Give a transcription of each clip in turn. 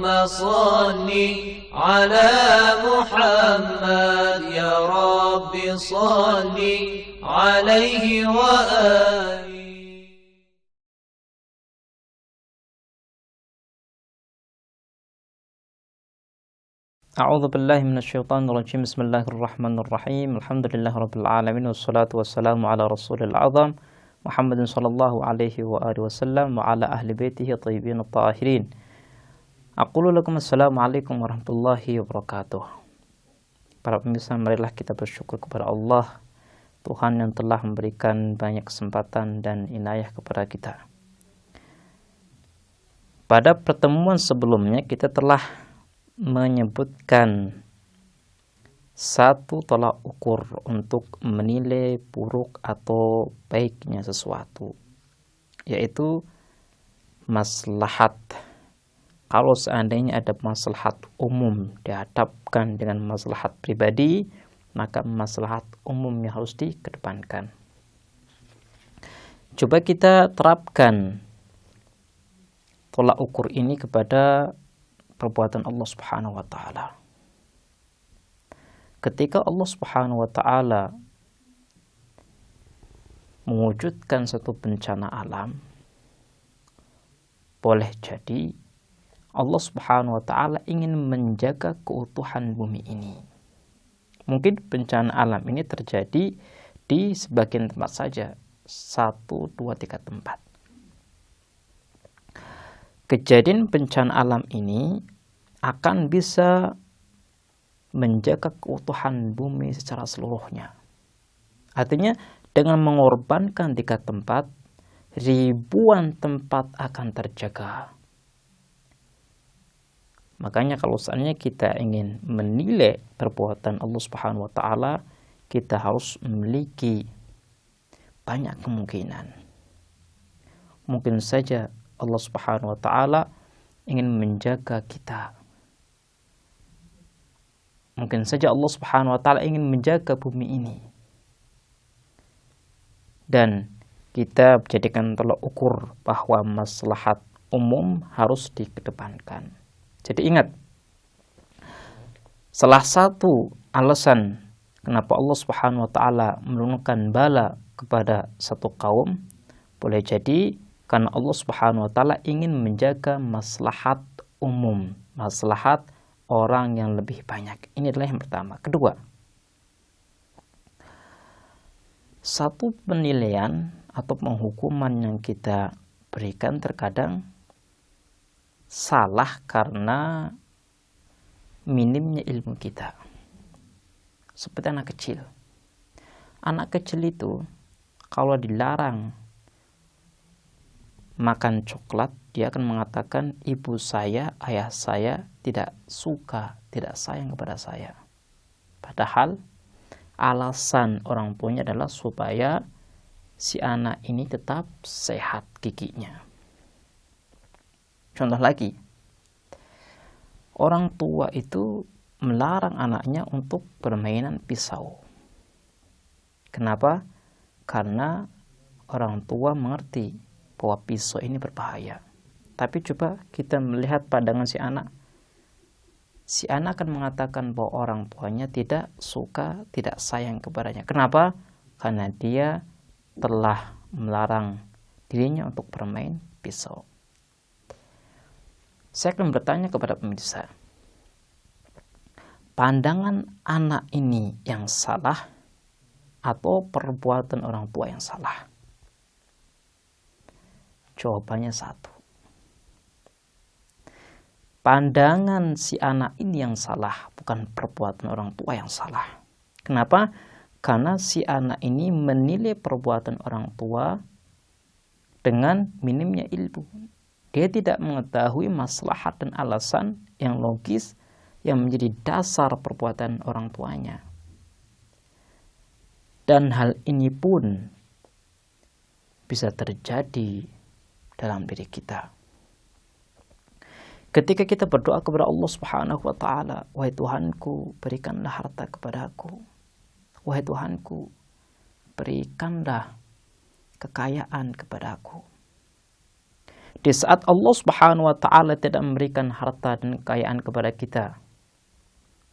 صل على محمد يا رب صل عليه وآله. A'udzu billahi minasyaitonir rajim. Bismillahirrahmanirrahim. Alhamdulillahirabbil alamin wassalatu wassalamu ala rasulil azam Muhammadin sallallahu alaihi wa alihi wasallam wa ala ahli baitihi thayyibin tahirin. Aqulu lakum assalamualaikum warahmatullahi wabarakatuh. Para pemirsa, marilah kita bersyukur kepada Allah, Tuhan yang telah memberikan banyak kesempatan dan inayah kepada kita. Pada pertemuan sebelumnya kita telah menyebutkan satu tolak ukur untuk menilai buruk atau baiknya sesuatu, yaitu maslahat. Kalau seandainya ada maslahat umum dihadapkan dengan maslahat pribadi, maka maslahat umumnya harus dikedepankan. Coba kita terapkan tolak ukur ini kepada perbuatan Allah Subhanahu wa taala. Ketika Allah Subhanahu wa taala mewujudkan satu bencana alam, boleh jadi Allah Subhanahu wa taala ingin menjaga keutuhan bumi ini. Mungkin bencana alam ini terjadi di sebagian tempat saja, 1, 2, 3 tempat. Kejadian bencana alam ini akan bisa menjaga keutuhan bumi secara seluruhnya. Artinya dengan mengorbankan 3 tempat, ribuan tempat akan terjaga. Makanya kalau seandainya kita ingin menilai perbuatan Allah Subhanahu wa taala, kita harus memiliki banyak kemungkinan. Mungkin saja Allah Subhanahu wa taala ingin menjaga kita. Mungkin saja Allah Subhanahu wa taala ingin menjaga bumi ini. Dan kita jadikan tolak ukur bahwa maslahat umum harus dikedepankan. Jadi ingat, salah satu alasan kenapa Allah Subhanahu wa taala menurunkan bala kepada satu kaum, boleh jadi karena Allah Subhanahu wa taala ingin menjaga maslahat umum, maslahat orang yang lebih banyak. Ini adalah yang pertama. Kedua, satu penilaian atau penghukuman yang kita berikan terkadang salah karena minimnya ilmu kita. Seperti anak kecil. Anak kecil itu kalau dilarang makan coklat, dia akan mengatakan ibu saya, ayah saya tidak suka, tidak sayang kepada saya. Padahal alasan orang tuanya adalah supaya si anak ini tetap sehat giginya. Contoh lagi, orang tua itu melarang anaknya untuk permainan pisau. Kenapa? Karena orang tua mengerti bahwa pisau ini berbahaya. Tapi coba kita melihat pandangan si anak. Si anak akan mengatakan bahwa orang tuanya tidak suka, tidak sayang kepadanya. Kenapa? Karena dia telah melarang dirinya untuk bermain pisau. Saya akan bertanya kepada pemirsa, pandangan anak ini yang salah atau perbuatan orang tua yang salah? Jawabannya satu. Pandangan si anak ini yang salah, bukan perbuatan orang tua yang salah. Kenapa? Karena si anak ini menilai perbuatan orang tua dengan minimnya ilmu. Dia tidak mengetahui maslahat dan alasan yang logis yang menjadi dasar perbuatan orang tuanya. Dan hal ini pun bisa terjadi dalam diri kita. Ketika kita berdoa kepada Allah Subhanahu wa taala, wahai Tuhanku, berikanlah harta kepadaku. Wahai Tuhanku, berikanlah kekayaan kepadaku. Di saat Allah Subhanahu wa taala tidak memberikan harta dan kekayaan kepada kita,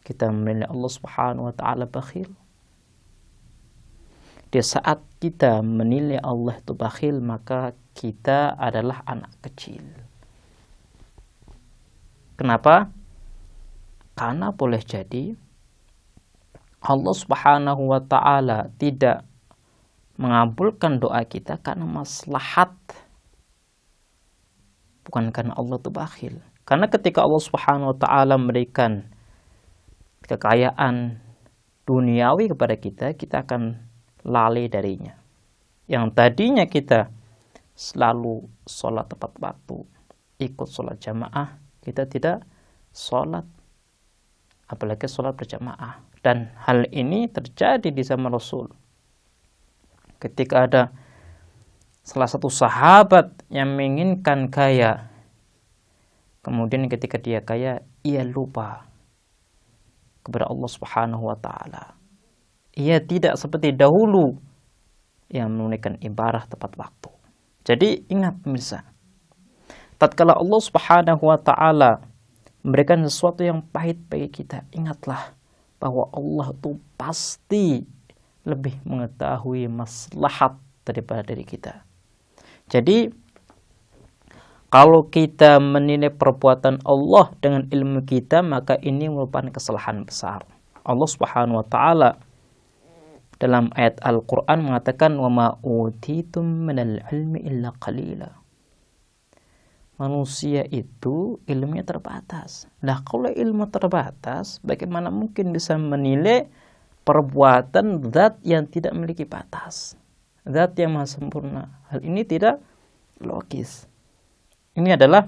kita menilai Allah Subhanahu wa taala bakhil. Di saat kita menilai Allah itu bakhil, maka kita adalah anak kecil. Kenapa? Karena boleh jadi Allah Subhanahu wa taala tidak mengabulkan doa kita karena maslahat, bukan karena Allah itu bakhil. Karena ketika Allah Subhanahu wa taala memberikan kekayaan duniawi kepada kita, kita akan lalai darinya. Yang tadinya kita selalu sholat tepat waktu, ikut sholat jamaah, kita tidak sholat, apalagi sholat berjamaah. Dan hal ini terjadi di zaman Rasul. Ketika ada salah satu sahabat yang menginginkan kaya, kemudian ketika dia kaya, ia lupa kepada Allah Subhanahu wa taala. Ia tidak seperti dahulu yang menunaikan ibadah tepat waktu. Jadi ingat pemirsa, tatkala Allah Subhanahu wa taala memberikan sesuatu yang pahit bagi kita, ingatlah bahwa Allah itu pasti lebih mengetahui maslahat daripada diri kita. Jadi kalau kita menilai perbuatan Allah dengan ilmu kita, maka ini merupakan kesalahan besar. Allah Subhanahu wa taala dalam ayat Al-Quran mengatakan wa ma utitum minal ilmi illa qalila. Manusia itu ilmunya terbatas. Nah, kalau ilmu terbatas, bagaimana mungkin bisa menilai perbuatan zat yang tidak memiliki batas, zat yang maha sempurna? Hal ini tidak logis. Ini adalah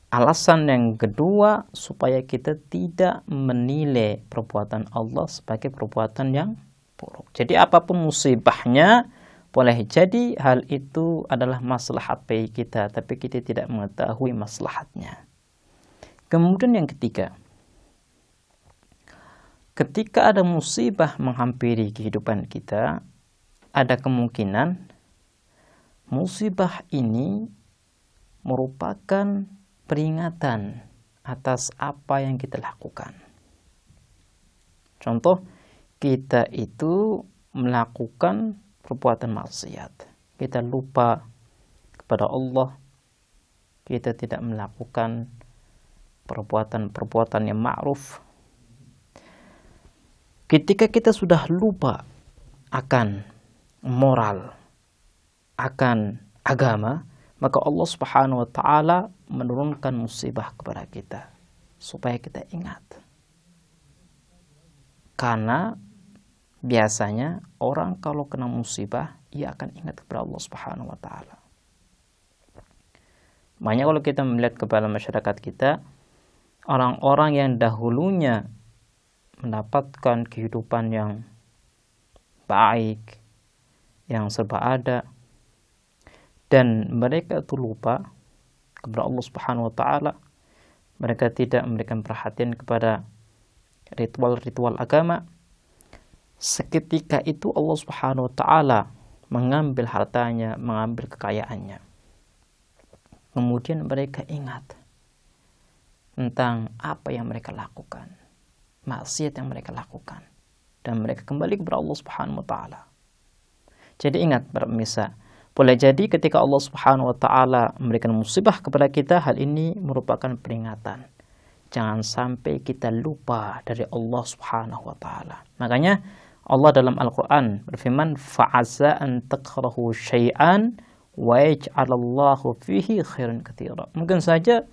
alasan yang kedua supaya kita tidak menilai perbuatan Allah sebagai perbuatan yang buruk. Jadi apapun musibahnya, boleh jadi hal itu adalah maslahat bagi kita, tapi kita tidak mengetahui maslahatnya. Kemudian yang ketiga, ketika ada musibah menghampiri kehidupan kita, ada kemungkinan musibah ini merupakan peringatan atas apa yang kita lakukan. Contoh, kita itu melakukan perbuatan maksiat, kita lupa kepada Allah, kita tidak melakukan perbuatan-perbuatan yang ma'ruf. Ketika kita sudah lupa akan moral, akan agama, maka Allah Subhanahu wa taala menurunkan musibah kepada kita supaya kita ingat. Karena biasanya orang kalau kena musibah, ia akan ingat kepada Allah Subhanahu wa taala. Makanya kalau kita melihat kepada masyarakat kita, orang-orang yang dahulunya mendapatkan kehidupan yang baik, yang serba ada, dan mereka itu lupa kepada Allah Subhanahu wa taala, mereka tidak memberikan perhatian kepada ritual-ritual agama, seketika itu Allah Subhanahu wa taala mengambil hartanya, mengambil kekayaannya. Kemudian mereka ingat tentang apa yang mereka lakukan, maksiat yang mereka lakukan, dan mereka kembali kepada Allah Subhanahu wa taala. Jadi ingat para pemirsa, boleh jadi ketika Allah Subhanahu wa taala memberikan musibah kepada kita, hal ini merupakan peringatan. Jangan sampai kita lupa dari Allah Subhanahu wa taala. Makanya Allah dalam Al-Qur'an berfirman, fa'asa an takrahu syai'an wa yaj'alallahu fihi khairan katsira. Mungkin saja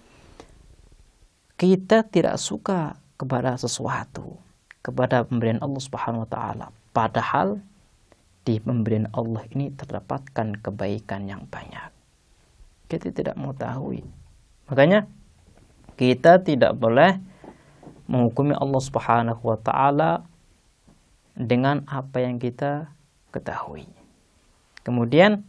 kita tidak suka kepada sesuatu, kepada pemberian Allah Subhanahu wa taala, padahal di pemberian Allah ini terdapatkan kebaikan yang banyak. Kita tidak mengetahui. Makanya kita tidak boleh menghukumi Allah Subhanahu wa taala dengan apa yang kita ketahui. Kemudian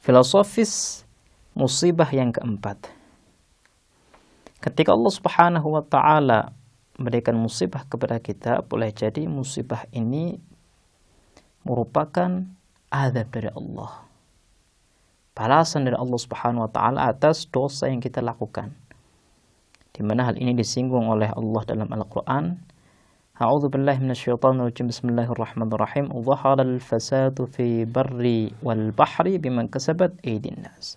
filosofis musibah yang keempat. Ketika Allah Subhanahu wa taala memberikan musibah kepada kita, boleh jadi musibah ini merupakan azab dari Allah, balasan dari Allah Subhanahu wa taala atas dosa yang kita lakukan. Di mana hal ini disinggung oleh Allah dalam Al-Qur'an. A'udzu billahi minasyaitonir rajim. Bismillahirrahmanirrahim. Dhaharal fasadu fi barri wal bahri biman kasabat aydin nas.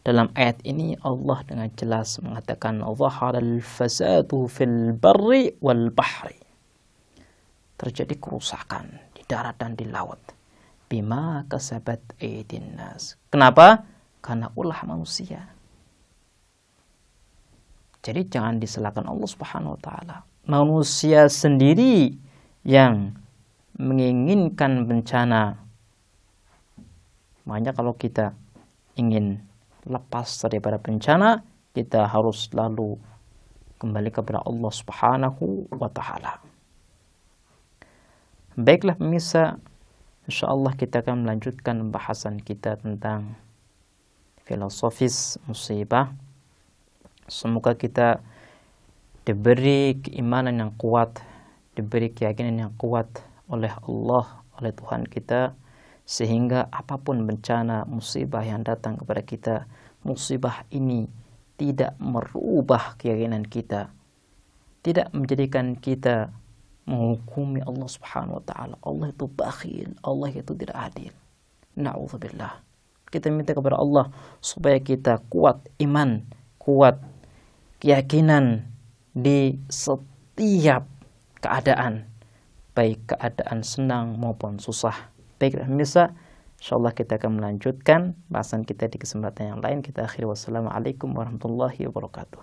Dalam ayat ini Allah dengan jelas mengatakan dhaharal fasadu fil barri wal bahri. Terjadi kerusakan di darat dan di laut. Bima kasabat aydin nas. Kenapa? Karena ulah manusia. Jadi jangan disalahkan Allah Subhanahu wa taala. Manusia sendiri yang menginginkan bencana. Makanya kalau kita ingin lepas daripada bencana, kita harus lalu kembali kepada Allah Subhanahu wa taala. Baiklah pemirsa, insyaallah kita akan melanjutkan bahasan kita tentang filosofis musibah. Semoga kita diberi keimanan yang kuat, diberi keyakinan yang kuat oleh Allah, oleh Tuhan kita, sehingga apapun bencana, musibah yang datang kepada kita, musibah ini tidak merubah keyakinan kita, tidak menjadikan kita menghukumi Allah Subhanahu wa taala. Allah itu bakhil, Allah itu tidak adil. Na'udzubillah. Kita minta kepada Allah supaya kita kuat iman, kuat keyakinan di setiap keadaan, baik keadaan senang maupun susah. Baiklah pemirsa, insyaallah kita akan melanjutkan bahasan kita di kesempatan yang lain. Kita akhiri, wassalamualaikum warahmatullahi wabarakatuh.